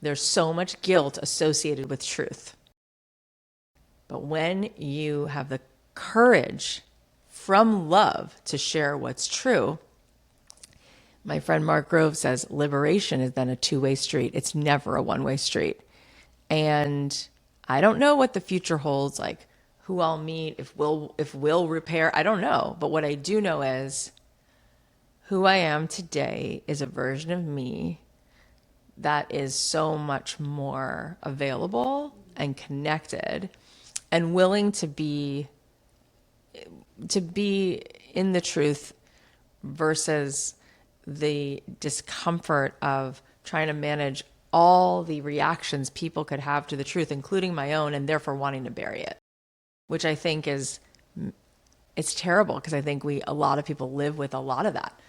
There's so much guilt associated with truth. But when you have the courage from love to share what's true, my friend Mark Grove says liberation is then a two-way street. It's never a one-way street. And I don't know what the future holds, like who I'll meet, if we'll repair. I don't know. But what I do know is who I am today is a version of me that is so much more available and connected and willing to be in the truth versus the discomfort of trying to manage all the reactions people could have to the truth, including my own, and therefore wanting to bury it, which I think it's terrible because I think a lot of people live with a lot of that.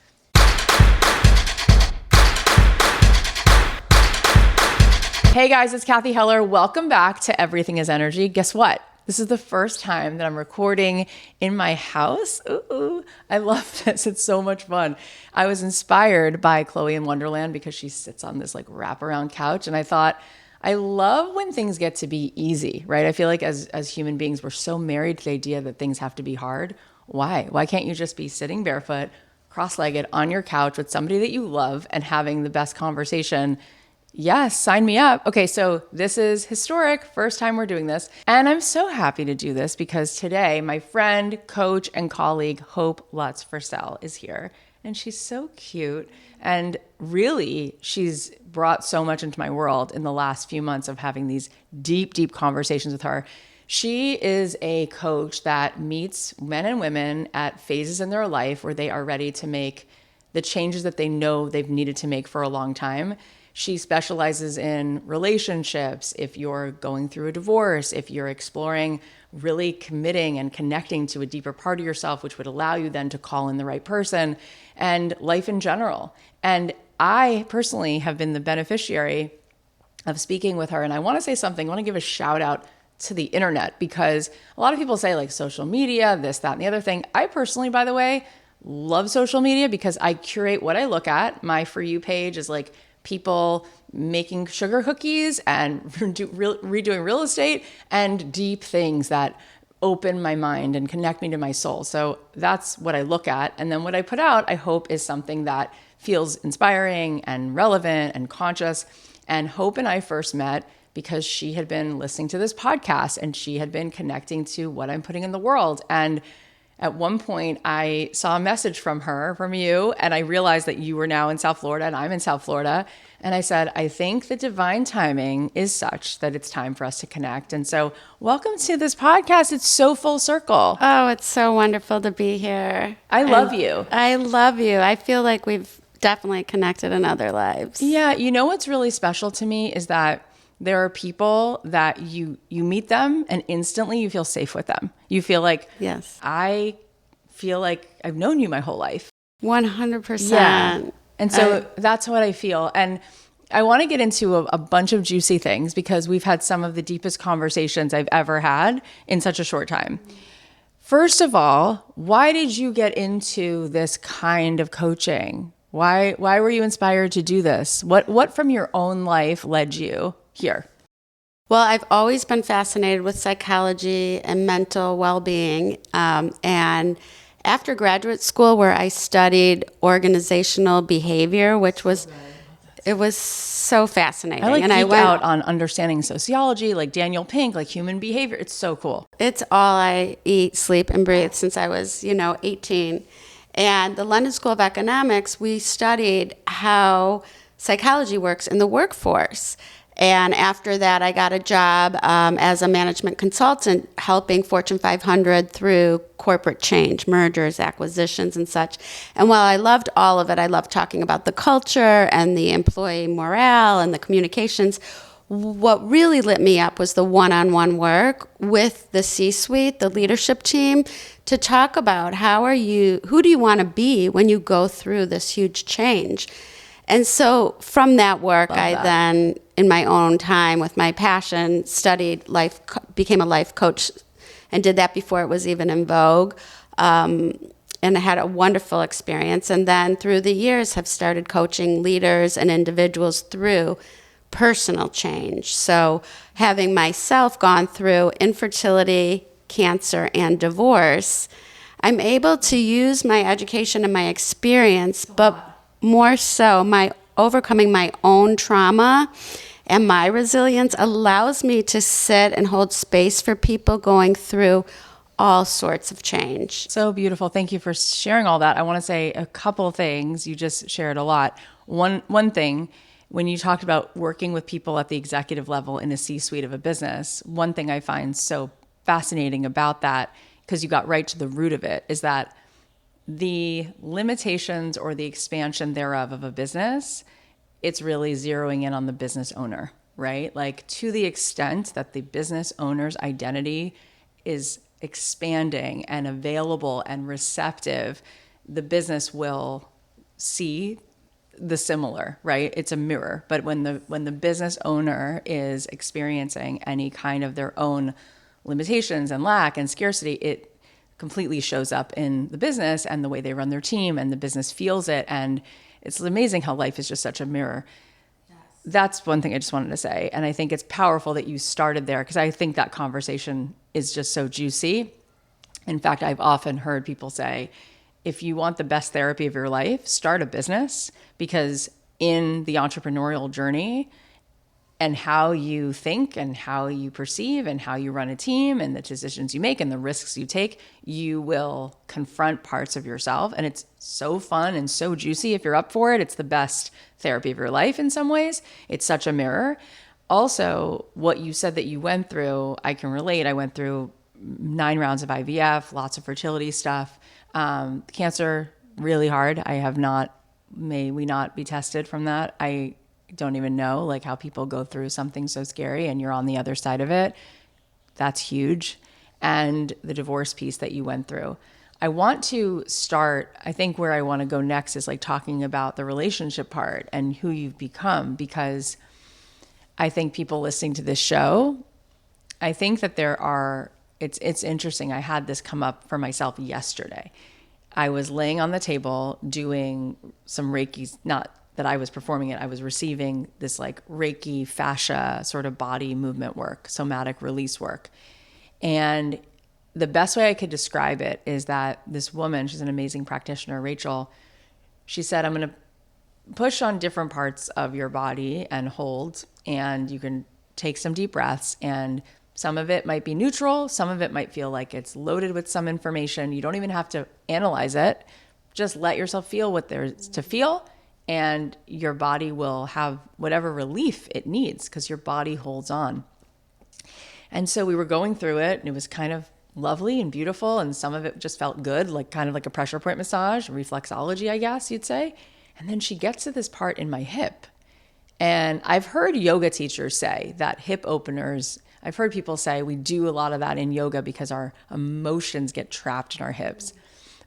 Hey guys, it's Cathy Heller. Welcome back to Everything is Energy. Guess what? This is the first time that I'm recording in my house. Ooh, I love this. It's so much fun. I was inspired by Chloe in Wonderland because she sits on this like wraparound couch. And I thought, I love when things get to be easy, right? I feel like as human beings, we're so married to the idea that things have to be hard. Why? Why can't you just be sitting barefoot, cross-legged on your couch with somebody that you love and having the best conversation? Yes, sign me up. Okay, so this is historic. First time we're doing this. And I'm so happy to do this because today my friend, coach, and colleague, Hope Lutz Firsel, is here. And she's so cute. And really, she's brought so much into my world in the last few months of having these deep, deep conversations with her. She is a coach that meets men and women at phases in their life where they are ready to make the changes that they know they've needed to make for a long time. She specializes in relationships. If you're going through a divorce, if you're exploring really committing and connecting to a deeper part of yourself, which would allow you then to call in the right person, and life in general. And I personally have been the beneficiary of speaking with her. And I want to say something. I want to give a shout out to the internet because a lot of people say like social media, this, that, and the other thing. I personally, by the way, love social media because I curate what I look at. My For You page is like people making sugar cookies and redoing real estate and deep things that open my mind and connect me to my soul. So that's what I look at. And then what I put out, I hope, is something that feels inspiring and relevant and conscious. And Hope and I first met because she had been listening to this podcast and she had been connecting to what I'm putting in the world. And at one point, I saw a message from you, and I realized that you were now in South Florida and I'm in South Florida. And I said, I think the divine timing is such that it's time for us to connect. And so welcome to this podcast. It's so full circle. Oh, it's so wonderful to be here. I love you. I love you. I feel like we've definitely connected in other lives. Yeah. You know what's really special to me is that there are people that you meet them and instantly you feel safe with them. You feel like, yes, I feel like I've known you my whole life. 100%. Yeah. And so that's what I feel. And I want to get into a bunch of juicy things because we've had some of the deepest conversations I've ever had in such a short time. First of all, why did you get into this kind of coaching? Why were you inspired to do this? What from your own life led you here? Well, I've always been fascinated with psychology and mental well-being. And after graduate school, where I studied organizational behavior, which was, it was so fascinating. I went out on understanding sociology, like Daniel Pink, like human behavior. It's so cool. It's all I eat, sleep, and breathe since I was, 18. And the London School of Economics, we studied how psychology works in the workforce. And after that, I got a job as a management consultant helping Fortune 500 through corporate change, mergers, acquisitions, and such. And while I loved all of it, I loved talking about the culture and the employee morale and the communications. What really lit me up was the one-on-one work with the C-suite, the leadership team, to talk about who do you want to be when you go through this huge change? And so from that work, then, in my own time with my passion, studied life, became a life coach, and did that before it was even in vogue. And I had a wonderful experience. And then through the years have started coaching leaders and individuals through personal change. So having myself gone through infertility, cancer, and divorce, I'm able to use my education and my experience, but more so my overcoming my own trauma and my resilience allows me to sit and hold space for people going through all sorts of change. So beautiful. Thank you for sharing all that. I want to say a couple of things. You just shared a lot. One thing, when you talked about working with people at the executive level in a C-suite of a business, one thing I find so fascinating about that, because you got right to the root of it, is that the limitations or the expansion thereof of a business, it's really zeroing in on the business owner, right? Like, to the extent that the business owner's identity is expanding and available and receptive, the business will see the similar, right? It's a mirror. But when the business owner is experiencing any kind of their own limitations and lack and scarcity, it completely shows up in the business and the way they run their team, and the business feels it. And it's amazing how life is just such a mirror. That's one thing I just wanted to say. And I think it's powerful that you started there, because I think that conversation is just so juicy. In fact, I've often heard people say, if you want the best therapy of your life, start a business, because in the entrepreneurial journey and how you think and how you perceive and how you run a team and the decisions you make and the risks you take, you will confront parts of yourself. And it's so fun and so juicy. If you're up for it, it's the best therapy of your life in some ways. It's such a mirror. Also, what you said that you went through, I can relate. I went through 9 rounds of IVF, lots of fertility stuff. Cancer, really hard. I have not, may we not be tested from that. I don't even know like how people go through something so scary and you're on the other side of it. That's huge. And the divorce piece that you went through. I want to start, I think where I want to go next is like talking about the relationship part and who you've become, because I think people listening to this show, I think that there are, it's interesting. I had this come up for myself yesterday. I was laying on the table doing some Reiki, not that I was performing it, I was receiving this like Reiki fascia sort of body movement work, somatic release work. And the best way I could describe it is that this woman, she's an amazing practitioner, Rachel, she said, I'm going to push on different parts of your body and hold, and you can take some deep breaths, and some of it might be neutral. Some of it might feel like it's loaded with some information. You don't even have to analyze it. Just let yourself feel what there's to feel, and your body will have whatever relief it needs because your body holds on. And so we were going through it, and it was kind of lovely and beautiful, and some of it just felt good, like kind of like a pressure point massage, reflexology, I guess you'd say. And then she gets to this part in my hip. And I've heard yoga teachers say that hip openers, I've heard people say we do a lot of that in yoga because our emotions get trapped in our hips.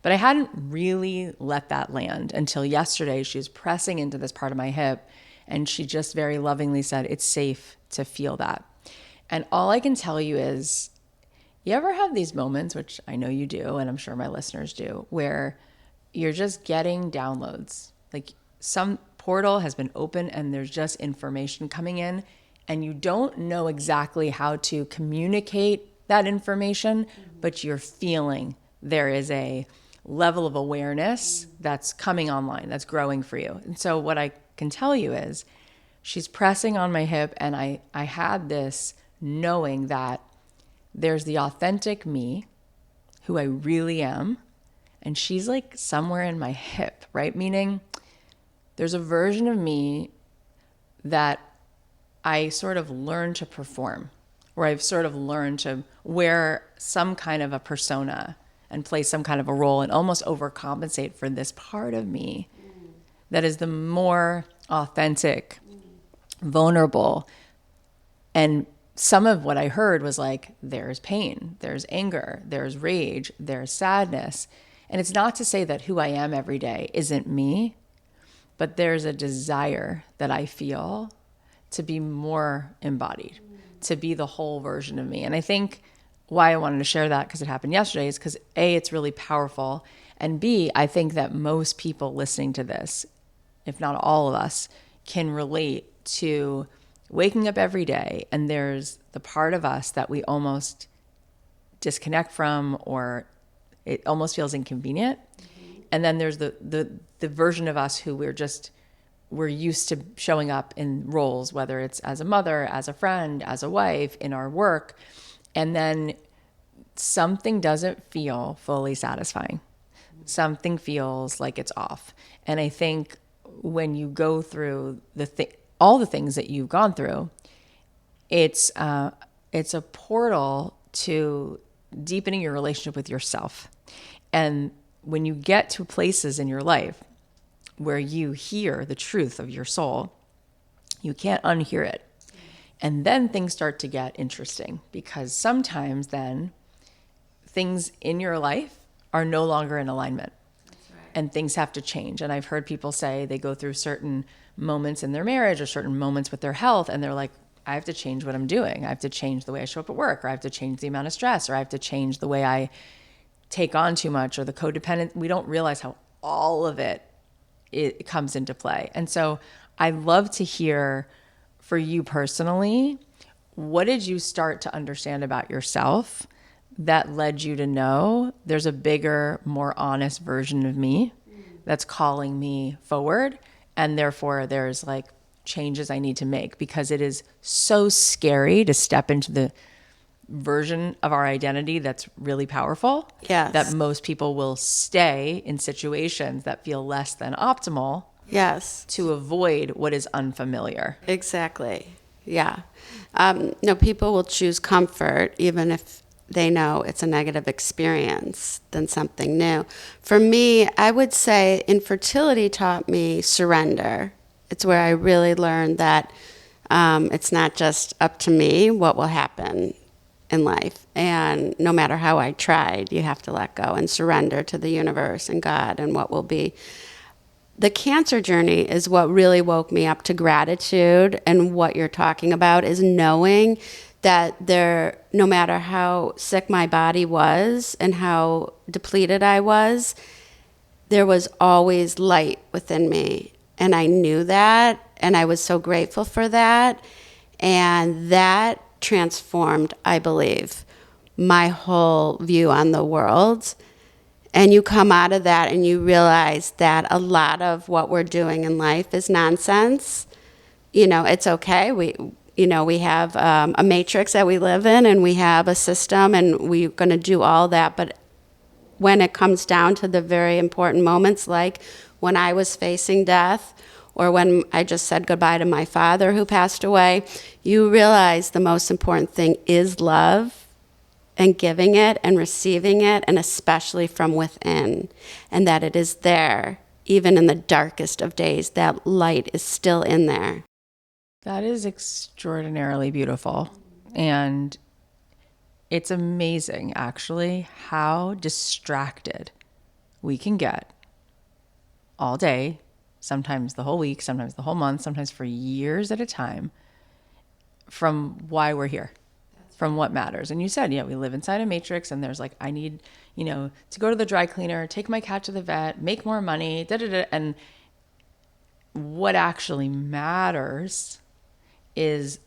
But I hadn't really let that land until yesterday. She was pressing into this part of my hip, and she just very lovingly said, it's safe to feel that. And all I can tell you is, you ever have these moments, which I know you do, and I'm sure my listeners do, where you're just getting downloads, like some portal has been open and there's just information coming in, and you don't know exactly how to communicate that information, but you're feeling there is a level of awareness that's coming online, that's growing for you. And so what I can tell you is she's pressing on my hip, and I had this knowing that there's the authentic me, who I really am, and she's like somewhere in my hip, right? Meaning there's a version of me that I sort of learned to perform, or I've sort of learned to wear some kind of a persona and play some kind of a role and almost overcompensate for this part of me that is the more authentic, vulnerable. And some of what I heard was like, there's pain, there's anger, there's rage, there's sadness. And it's not to say that who I am every day isn't me, but there's a desire that I feel to be more embodied, to be the whole version of me. And I think why I wanted to share that, because it happened yesterday, is because A, it's really powerful, and B, I think that most people listening to this, if not all of us, can relate to waking up every day and there's the part of us that we almost disconnect from, or it almost feels inconvenient. And then there's the version of us who we're used to showing up in roles, whether it's as a mother, as a friend, as a wife, in our work. And then something doesn't feel fully satisfying. Something feels like it's off. And I think when you go through all the things that you've gone through, it's a portal to deepening your relationship with yourself. And when you get to places in your life where you hear the truth of your soul, you can't unhear it. And then things start to get interesting, because sometimes then things in your life are no longer in alignment. That's right. And things have to change. And I've heard people say they go through certain moments in their marriage or certain moments with their health, and they're like, I have to change what I'm doing. I have to change the way I show up at work, or I have to change the amount of stress, or I have to change the way I take on too much, or the codependent. We don't realize how all of it comes into play. And so I'd love to hear, for you personally, what did you start to understand about yourself that led you to know there's a bigger, more honest version of me that's calling me forward, and therefore there's like changes I need to make, because it is so scary to step into the version of our identity that's really powerful. Yes. That most people will stay in situations that feel less than optimal. Yes. To avoid what is unfamiliar. Exactly. Yeah. No, people will choose comfort even if they know it's a negative experience than something new. For me, I would say infertility taught me surrender. It's where I really learned that it's not just up to me what will happen in life. And no matter how I tried, you have to let go and surrender to the universe and God and what will be. The cancer journey is what really woke me up to gratitude, and what you're talking about is knowing that no matter how sick my body was and how depleted I was, there was always light within me. And I knew that, and I was so grateful for that. And that transformed, I believe, my whole view on the world. And you come out of that and you realize that a lot of what we're doing in life is nonsense. It's okay. We have a matrix that we live in, and we have a system, and we're going to do all that. But when it comes down to the very important moments, like when I was facing death, or when I just said goodbye to my father who passed away, you realize the most important thing is love, and giving it and receiving it, and especially from within, and that it is there. Even in the darkest of days, that light is still in there. That is extraordinarily beautiful. And it's amazing, actually, how distracted we can get all day, sometimes the whole week, sometimes the whole month, sometimes for years at a time, from why we're here, from what matters. And you said, we live inside a matrix, and there's like, I need, to go to the dry cleaner, take my cat to the vet, make more money, And what actually matters is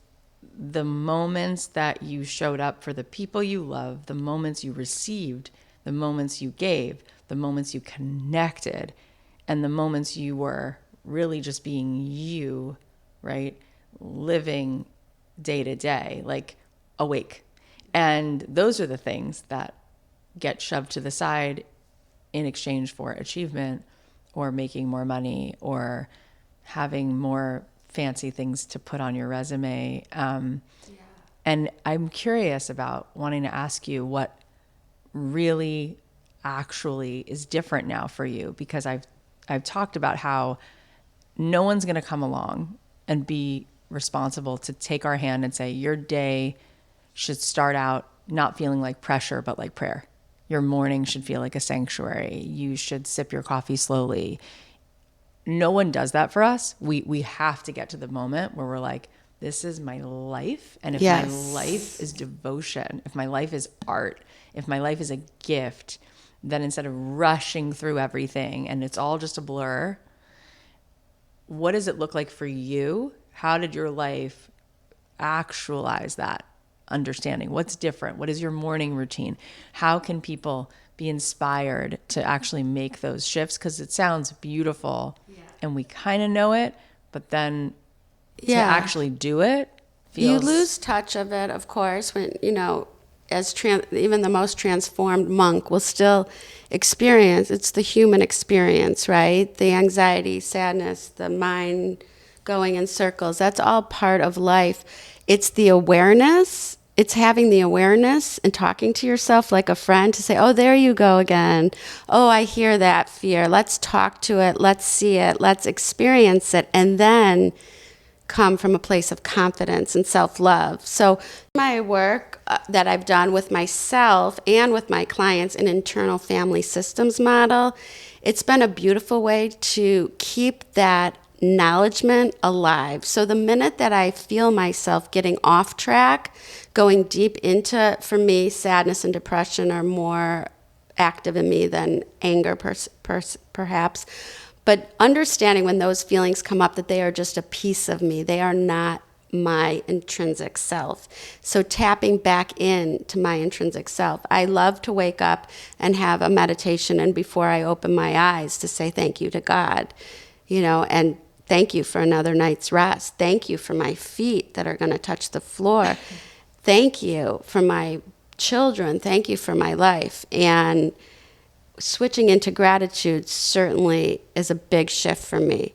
the moments that you showed up for the people you love, the moments you received, the moments you gave, the moments you connected, and the moments you were really just being you, right? Living day to day, like awake. And those are the things that get shoved to the side in exchange for achievement, or making more money, or having more fancy things to put on your resume. And I'm curious about wanting to ask you what really actually is different now for you, because I've talked about how no one's going to come along and be responsible to take our hand and say, your day should start out not feeling like pressure, but like prayer. Your morning should feel like a sanctuary. You should sip your coffee slowly. No one does that for us. We have to get to the moment where we're like, this is my life. And if my life is devotion, if my life is art, if my life is a gift, then instead of rushing through everything and it's all just a blur, what does it look like for you? How did your life actualize that understanding? What's different? What is your morning routine? How can people be inspired to actually make those shifts? Because it sounds beautiful and we kind of know it, but then to actually do it feels... You lose touch of it, of course, when, even the most transformed monk will still experience, it's the human experience, right? The anxiety, sadness, the mind going in circles, that's all part of life. It's the awareness, it's having the awareness and talking to yourself like a friend to say, oh, there you go again. Oh, I hear that fear. Let's talk to it. Let's see it. Let's experience it. And then come from a place of confidence and self-love. So my work that I've done with myself and with my clients in internal family systems model, it's been a beautiful way to keep that acknowledgement alive. So the minute that I feel myself getting off track, going deep into, for me, sadness and depression are more active in me than anger perhaps. But understanding when those feelings come up that they are just a piece of me, they are not my intrinsic self. So tapping back into my intrinsic self. I love to wake up and have a meditation, and before I open my eyes to say thank you to God, and thank you for another night's rest. Thank you for my feet that are going to touch the floor. Thank you for my children. Thank you for my life. And switching into gratitude certainly is a big shift for me.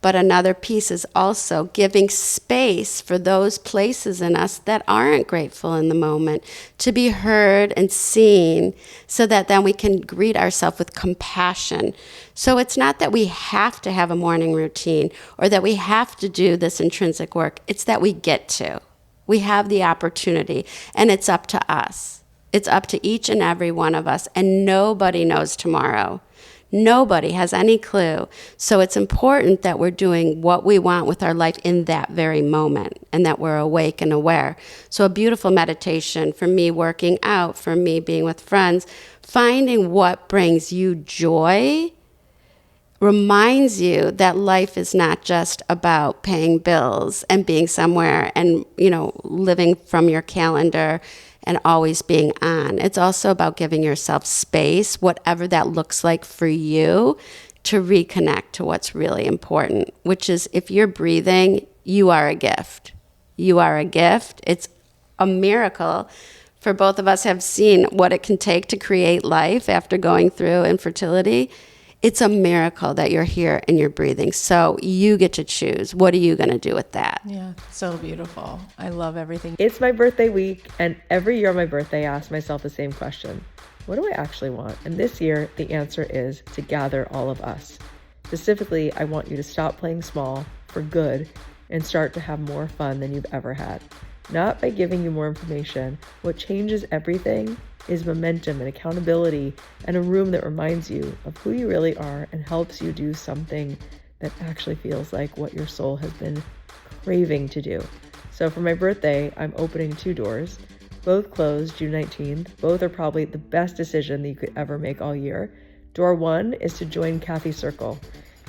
But another piece is also giving space for those places in us that aren't grateful in the moment to be heard and seen, so that then we can greet ourselves with compassion. So it's not that we have to have a morning routine or that we have to do this intrinsic work. It's that we get to. We have the opportunity, and it's up to us. It's up to each and every one of us, and nobody knows tomorrow. Nobody has any clue. So it's important that we're doing what we want with our life in that very moment, and that we're awake and aware. So a beautiful meditation, for me working out, for me being with friends, finding what brings you joy reminds you that life is not just about paying bills and being somewhere and, living from your calendar and always being on. It's also about giving yourself space, whatever that looks like for you, to reconnect to what's really important, which is, if you're breathing, you are a gift. You are a gift. It's a miracle. For both of us have seen what it can take to create life after going through infertility. It's a miracle that you're here and you're breathing. So you get to choose. What are you going to do with that? Yeah, so beautiful. I love everything. It's my birthday week, and every year on my birthday, I ask myself the same question. What do I actually want? And this year, the answer is to gather all of us. Specifically, I want you to stop playing small for good and start to have more fun than you've ever had. Not by giving you more information. What changes everything is momentum and accountability, and a room that reminds you of who you really are and helps you do something that actually feels like what your soul has been craving to do. So for my birthday, I'm opening 2 doors, both closed June 19th. Both are probably the best decision that you could ever make all year. Door 1 is to join Cathy Circle.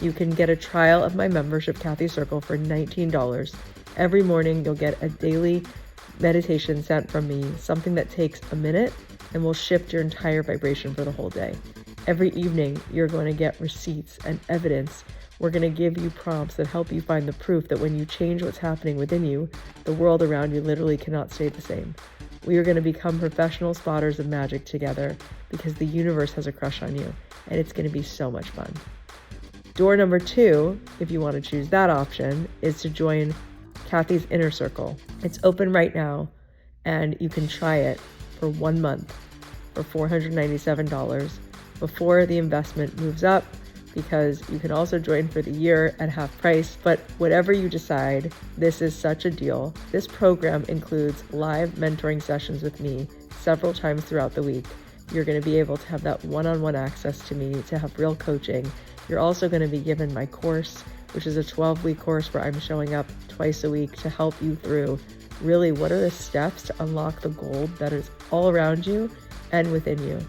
You can get a trial of my membership, Cathy Circle, for $19. Every morning, you'll get a daily meditation sent from me, something that takes a minute and will shift your entire vibration for the whole day. Every evening, you're going to get receipts and evidence. We're going to give you prompts that help you find the proof that when you change what's happening within you, the world around you literally cannot stay the same. We are going to become professional spotters of magic together, because the universe has a crush on you, and it's going to be so much fun. Door number 2, if you want to choose that option, is to join Cathy's Inner Circle. It's open right now, and you can try it for 1 month for $497 before the investment moves up, because you can also join for the year at half price. But whatever you decide, this is such a deal. This program includes live mentoring sessions with me several times throughout the week. You're going to be able to have that one-on-one access to me, to have real coaching. You're also going to be given my course, which is a 12-week course where I'm showing up twice a week to help you through really what are the steps to unlock the gold that is all around you and within you.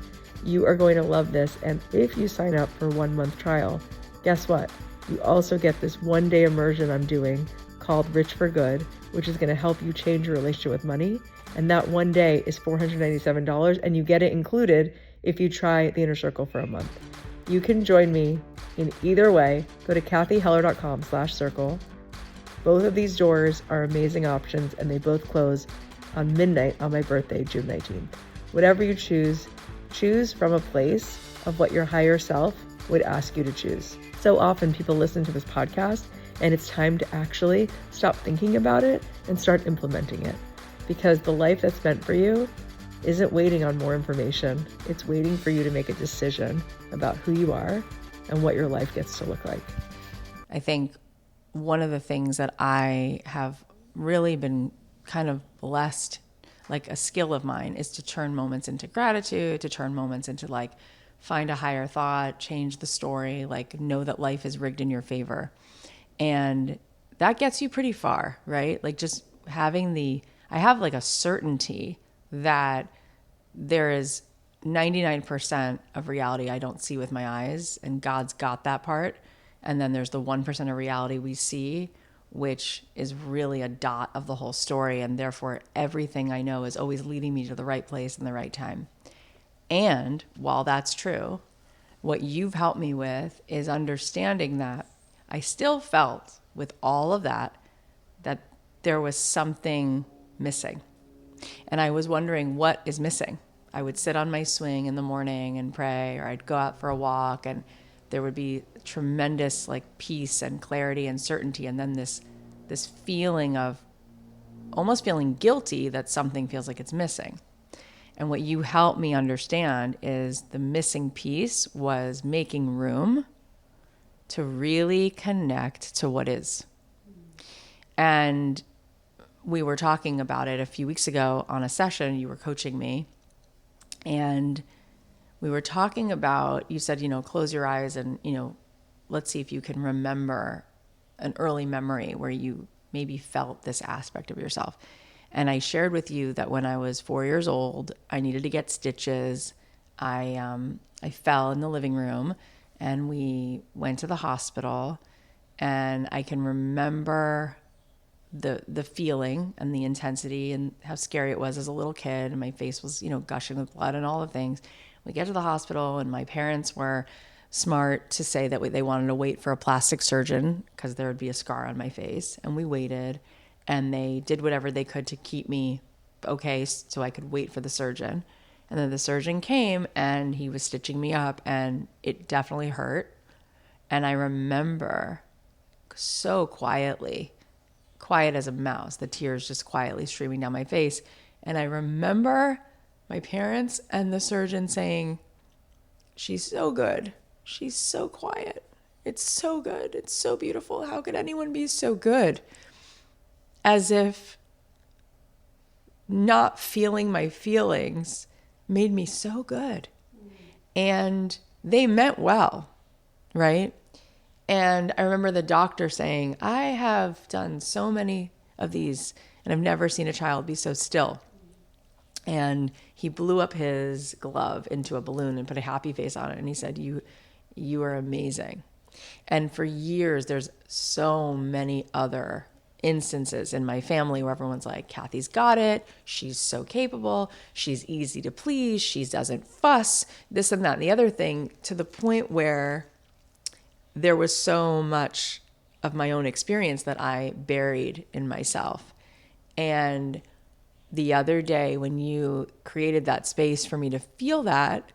You are going to love this. And if you sign up for 1 month trial, guess what? You also get this 1-day immersion I'm doing called Rich for Good, which is going to help you change your relationship with money. And that one day is $497, and you get it included if you try the Inner Circle for a month. You can join me in either way. Go to cathyheller.com/circle. Both of these doors are amazing options, and they both close on midnight on my birthday, June 19th. Whatever you choose, choose from a place of what your higher self would ask you to choose. So often people listen to this podcast and it's time to actually stop thinking about it and start implementing it, because the life that's meant for you isn't waiting on more information. It's waiting for you to make a decision about who you are and what your life gets to look like. I think one of the things that I have really been kind of blessed, like a skill of mine, is to turn moments into gratitude, to turn moments into like find a higher thought, change the story, like know that life is rigged in your favor. And that gets you pretty far, right? Like just having I have like a certainty that there is 99% of reality I don't see with my eyes, and God's got that part. And then there's the 1% of reality we see, which is really a dot of the whole story. And therefore, everything I know is always leading me to the right place in the right time. And while that's true, what you've helped me with is understanding that I still felt with all of that there was something missing. And I was wondering, what is missing? I would sit on my swing in the morning and pray, or I'd go out for a walk, and there would be tremendous like peace and clarity and certainty. And then this feeling of almost feeling guilty that something feels like it's missing. And what you helped me understand is the missing piece was making room to really connect to what is. And we were talking about it a few weeks ago on a session. You were coaching me, and we were talking about, you said, close your eyes and, let's see if you can remember an early memory where you maybe felt this aspect of yourself. And I shared with you that when I was 4 years old, I needed to get stitches. I fell in the living room, and we went to the hospital, and I can remember the feeling and the intensity and how scary it was as a little kid, and my face was, gushing with blood and all the things. We get to the hospital, and my parents were smart to say that they wanted to wait for a plastic surgeon because there would be a scar on my face. And we waited, and they did whatever they could to keep me okay so I could wait for the surgeon. And then the surgeon came, and he was stitching me up, and it definitely hurt. And I remember so quietly, quiet as a mouse, the tears just quietly streaming down my face. And I remember my parents and the surgeon saying, "She's so good. She's so quiet. It's so good. It's so beautiful. How could anyone be so good?" As if not feeling my feelings made me so good. And they meant well, right? And I remember the doctor saying, "I have done so many of these, and I've never seen a child be so still." And he blew up his glove into a balloon and put a happy face on it. And he said, you are amazing. And for years, there's so many other instances in my family where everyone's like, "Cathy's got it. She's so capable. She's easy to please. She doesn't fuss," this and that and the other thing, to the point where there was so much of my own experience that I buried in myself. And the other day, when you created that space for me to feel that,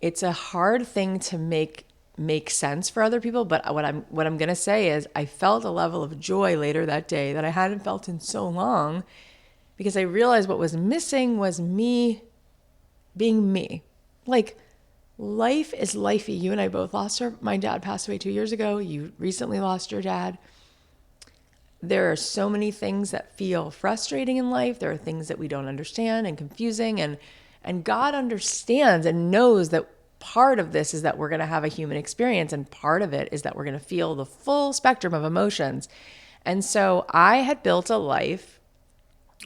it's a hard thing to make sense for other people. But what I'm going to say is I felt a level of joy later that day that I hadn't felt in so long, because I realized what was missing was me being me. Like, life is lifey. You and I both lost my dad passed away 2 years ago. You recently lost your dad. There are so many things that feel frustrating in life. There are things that we don't understand and confusing, and God understands and knows that part of this is that we're going to have a human experience, and part of it is that we're going to feel the full spectrum of emotions. And so I had built a life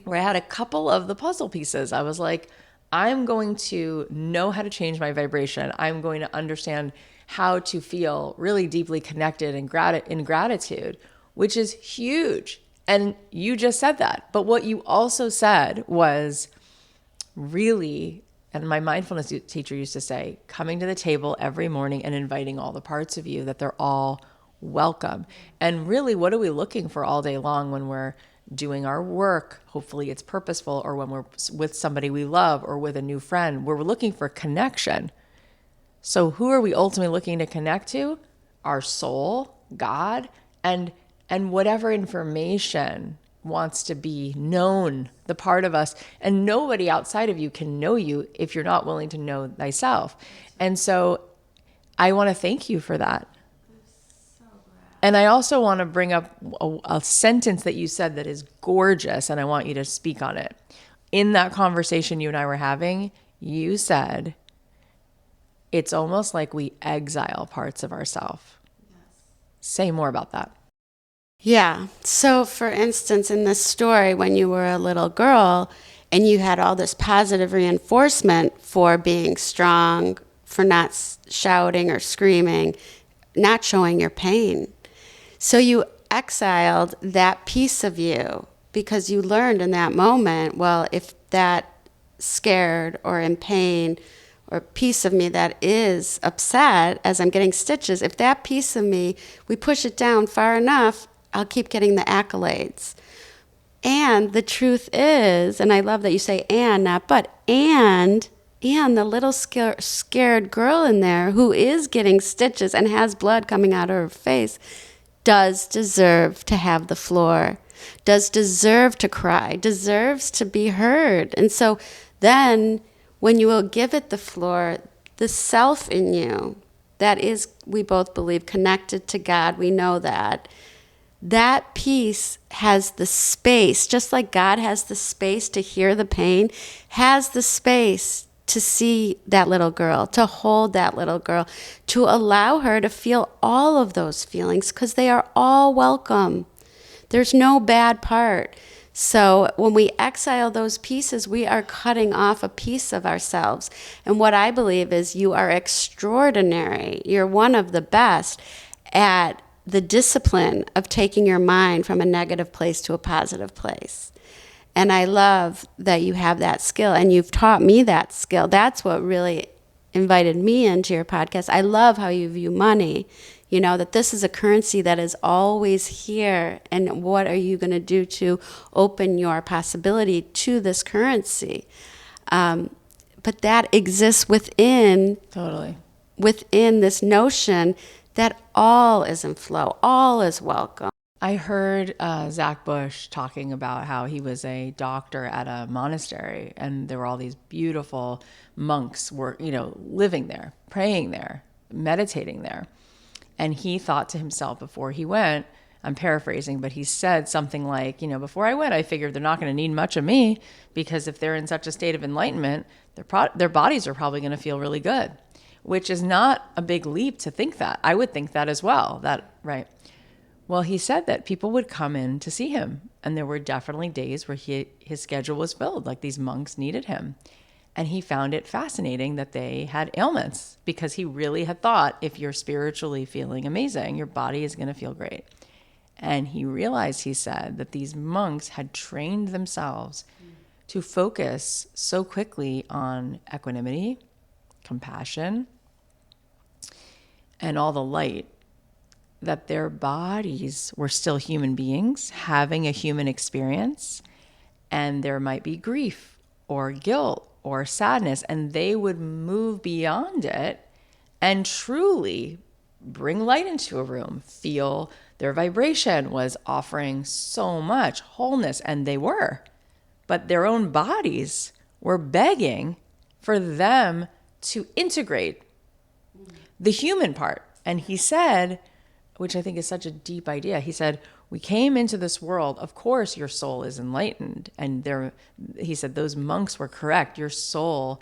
where I had a couple of the puzzle pieces. I was like, I'm going to know how to change my vibration. I'm going to understand how to feel really deeply connected and in gratitude which is huge. And you just said that. But what you also said was really, and my mindfulness teacher used to say, coming to the table every morning and inviting all the parts of you, that they're all welcome. And really, what are we looking for all day long when we're doing our work? Hopefully it's purposeful, or when we're with somebody we love or with a new friend, where we're looking for connection. So who are we ultimately looking to connect to? Our soul, God, and whatever information wants to be known, the part of us. And nobody outside of you can know you if you're not willing to know thyself. And so I want to thank you for that. And I also want to bring up a sentence that you said that is gorgeous, and I want you to speak on it. In that conversation you and I were having, you said, it's almost like we exile parts of ourselves. Yes. Say more about that. Yeah. So, for instance, in this story, when you were a little girl and you had all this positive reinforcement for being strong, for not shouting or screaming, not showing your pain. So you exiled that piece of you because you learned in that moment, well, if that scared or in pain or piece of me that is upset as I'm getting stitches, if that piece of me, we push it down far enough, I'll keep getting the accolades. And the truth is, and I love that you say and, not but, and the little scared girl in there who is getting stitches and has blood coming out of her face does deserve to have the floor, does deserve to cry, deserves to be heard. And so then when you will give it the floor, the self in you that is, we both believe, connected to God, we know that, that piece has the space, just like God has the space to hear the pain, has the space to see that little girl, to hold that little girl, to allow her to feel all of those feelings, because they are all welcome. There's no bad part. So when we exile those pieces, we are cutting off a piece of ourselves. And what I believe is you are extraordinary. You're one of the best at the discipline of taking your mind from a negative place to a positive place. And I love that you have that skill, and you've taught me that skill. That's what really invited me into your podcast. I love how you view money, you know, that this is a currency that is always here. And what are you going to do to open your possibility to this currency? But that exists within this notion that all is in flow, all is welcome. I heard Zach Bush talking about how he was a doctor at a monastery, and there were all these beautiful monks living there, praying there, meditating there. And he thought to himself before he went, I'm paraphrasing, but he said something like, before I went, I figured they're not going to need much of me, because if they're in such a state of enlightenment, their bodies are probably going to feel really good, which is not a big leap to think that. I would think that as well, right? Well, he said that people would come in to see him, and there were definitely days where his schedule was filled, like these monks needed him. And he found it fascinating that they had ailments, because he really had thought, if you're spiritually feeling amazing, your body is going to feel great. And he realized, he said, that these monks had trained themselves to focus so quickly on equanimity, compassion, and all the light, that their bodies were still human beings having a human experience, and there might be grief or guilt or sadness, and they would move beyond it and truly bring light into a room, feel their vibration was offering so much wholeness, and they were, but their own bodies were begging for them to integrate the human part. And he said, which I think is such a deep idea, he said, we came into this world, of course your soul is enlightened. And he said, those monks were correct. Your soul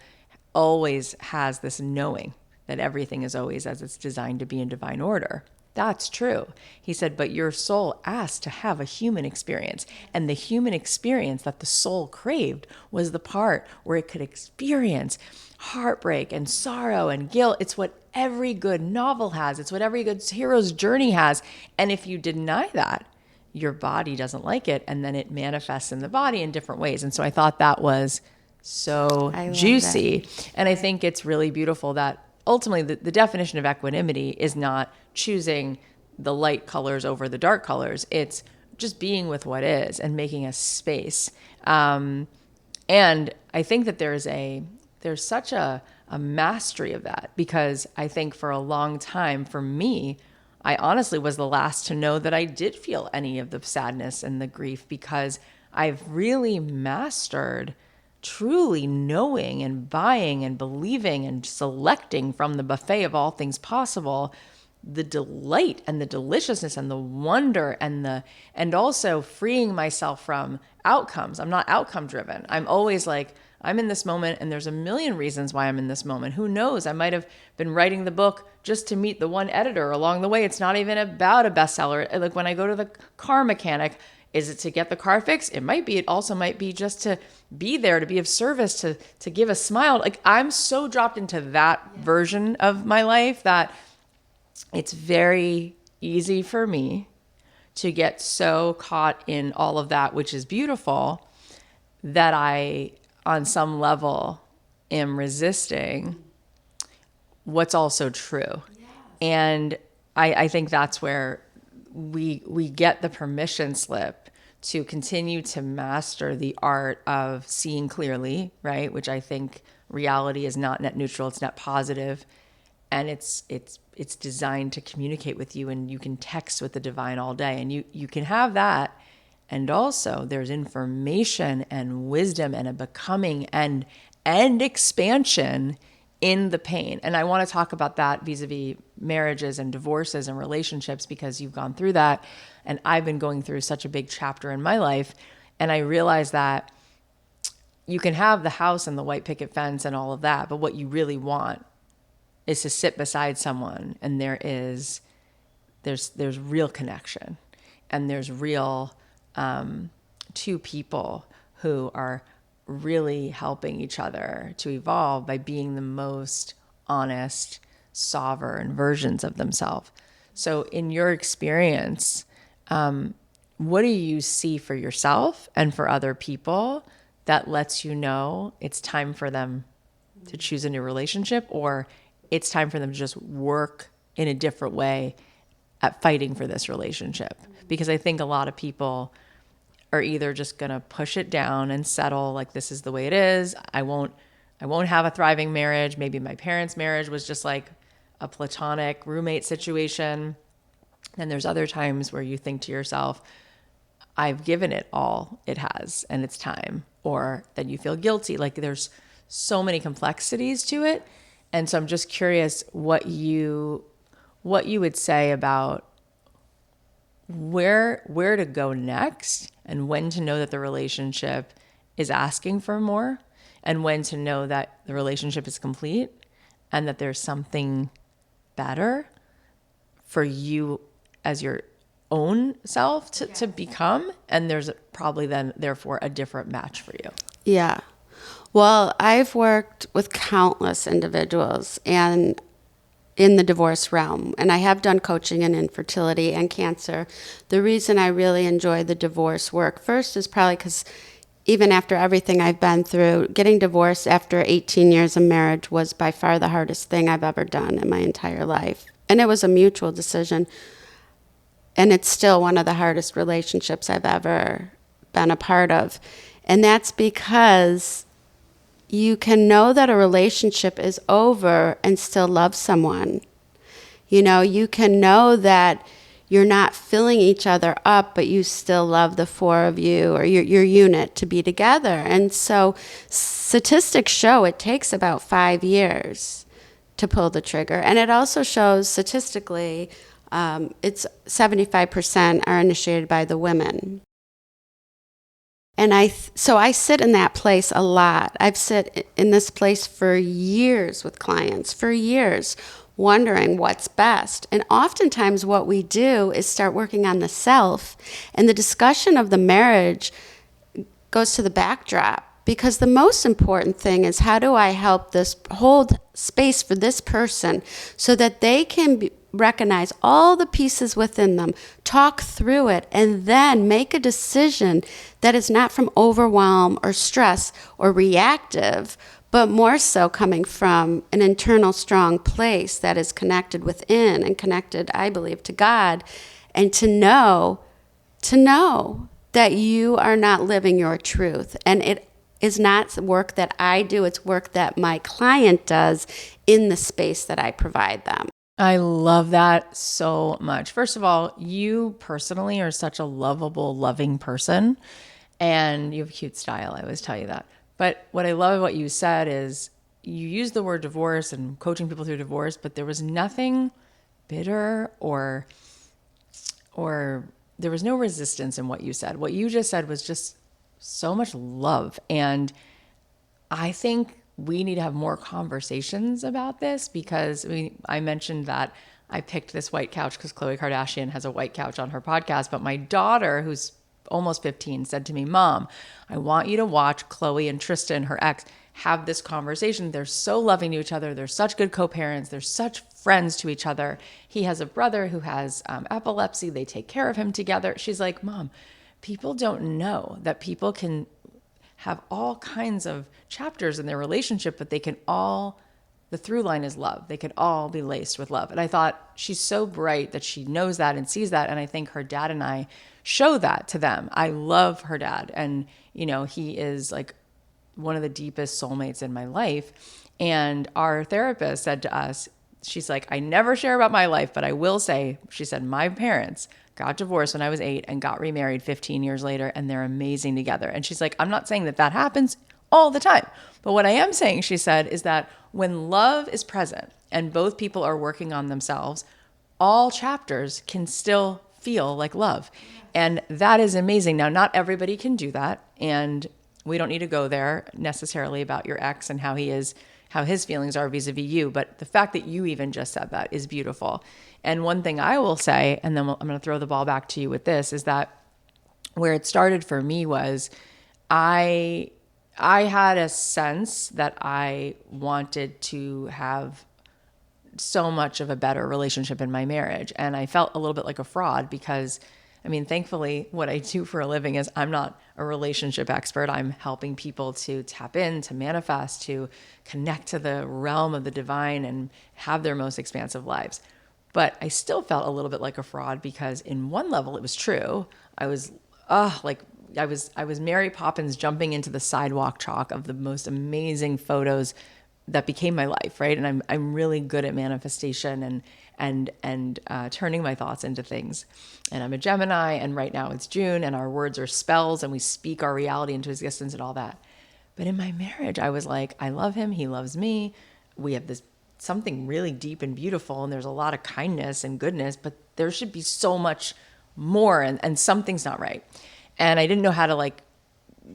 always has this knowing that everything is always as it's designed to be in divine order. That's true. He said, but your soul asked to have a human experience. And the human experience that the soul craved was the part where it could experience heartbreak and sorrow and guilt. It's what every good novel has. It's what every good hero's journey has. And if you deny that, your body doesn't like it, and then it manifests in the body in different ways. And so I thought that was so I love juicy. And I think it's really beautiful that ultimately the definition of equanimity is not choosing the light colors over the dark colors. It's just being with what is and making a space. And I think that there's such a mastery of that, because I think for a long time for me, I honestly was the last to know that I did feel any of the sadness and the grief, because I've really mastered truly knowing and buying and believing and selecting from the buffet of all things possible the delight and the deliciousness and the wonder and also freeing myself from outcomes. I'm not outcome driven. I'm always like, I'm in this moment and there's a million reasons why I'm in this moment. Who knows? I might have been writing the book just to meet the one editor along the way. It's not even about a bestseller. Like when I go to the car mechanic, is it to get the car fixed? It might be. It also might be just to be there, to be of service, to give a smile. Like I'm so dropped into that version of my life that it's very easy for me to get so caught in all of that, which is beautiful, that I, on some level, am resisting what's also true. And I think that's where we get the permission slip to continue to master the art of seeing clearly, right? Which I think reality is not net neutral, it's net positive. And it's designed to communicate with you, and you can text with the divine all day, and you can have that. And also there's information and wisdom and a becoming and expansion in the pain. And I want to talk about that vis-a-vis marriages and divorces and relationships, because you've gone through that. And I've been going through such a big chapter in my life. And I realized that you can have the house and the white picket fence and all of that, but what you really want is to sit beside someone, and there's real connection, and there's real two people who are really helping each other to evolve by being the most honest, sovereign versions of themselves. So in your experience, what do you see for yourself and for other people that lets you know it's time for them to choose a new relationship, or it's time for them to just work in a different way at fighting for this relationship? Because I think a lot of people are either just going to push it down and settle, like this is the way it is. I won't have a thriving marriage. Maybe my parents' marriage was just like a platonic roommate situation. And there's other times where you think to yourself, I've given it all it has and it's time. Or then you feel guilty. Like there's so many complexities to it. And so I'm just curious what you would say about where to go next, and when to know that the relationship is asking for more, and when to know that the relationship is complete and that there's something better for you as your own self to become, and there's probably then therefore a different match for you. Yeah. Well, I've worked with countless individuals and in the divorce realm, and I have done coaching in infertility and cancer. The reason I really enjoy the divorce work first is probably because even after everything I've been through, getting divorced after 18 years of marriage was by far the hardest thing I've ever done in my entire life. And it was a mutual decision. And it's still one of the hardest relationships I've ever been a part of. And that's because you can know that a relationship is over and still love someone. You know, you can know that you're not filling each other up, but you still love the four of you or your unit to be together. And so statistics show it takes about 5 years to pull the trigger. And it also shows statistically it's 75% are initiated by the women. And so I sit in that place a lot. I've sit in this place for years with clients, for years, wondering what's best. And oftentimes what we do is start working on the self, and the discussion of the marriage goes to the backdrop, because the most important thing is, how do I help this hold space for this person so that they can recognize all the pieces within them, talk through it, and then make a decision that is not from overwhelm or stress or reactive, but more so coming from an internal strong place that is connected within and connected, I believe, to God, and to know that you are not living your truth. And it is not work that I do, it's work that my client does in the space that I provide them. I love that so much. First of all, you personally are such a lovable, loving person, and you have a cute style. I always tell you that. But what I love what you said is you used the word divorce and coaching people through divorce, but there was nothing bitter or there was no resistance in what you said. What you just said was just so much love. And I think we need to have more conversations about this, because I mentioned that I picked this white couch because Khloe Kardashian has a white couch on her podcast. But my daughter, who's almost 15, said to me, Mom, I want you to watch Khloe and Tristan, her ex, have this conversation. They're so loving to each other. They're such good co-parents. They're such friends to each other. He has a brother who has epilepsy. They take care of him together. She's like, Mom, people don't know that people can have all kinds of chapters in their relationship, but they can all, the through line is love. They can all be laced with love. And I thought, she's so bright that she knows that and sees that. And I think her dad and I show that to them. I love her dad. And, he is like one of the deepest soulmates in my life. And our therapist said to us, she's like, I never share about my life, but I will say, she said, my parents got divorced when I was 8 and got remarried 15 years later, and they're amazing together. And she's like, I'm not saying that happens all the time. But what I am saying, she said, is that when love is present and both people are working on themselves, all chapters can still feel like love. And that is amazing. Now, not everybody can do that. And we don't need to go there necessarily about your ex and how his feelings are vis-a-vis you. But the fact that you even just said that is beautiful. And one thing I will say, and then I'm going to throw the ball back to you with this, is that where it started for me was I had a sense that I wanted to have so much of a better relationship in my marriage. And I felt a little bit like a fraud because, thankfully, what I do for a living is I'm not a relationship expert. I'm helping people to tap in, to manifest, to connect to the realm of the divine and have their most expansive lives. But I still felt a little bit like a fraud because in one level it was true. I was Mary Poppins jumping into the sidewalk chalk of the most amazing photos that became my life, right? And I'm really good at manifestation and turning my thoughts into things. And I'm a Gemini, and right now it's June, and our words are spells, and we speak our reality into existence and all that. But in my marriage, I was like, I love him, he loves me. We have this something really deep and beautiful, and there's a lot of kindness and goodness, but there should be so much more, and something's not right. And I didn't know how to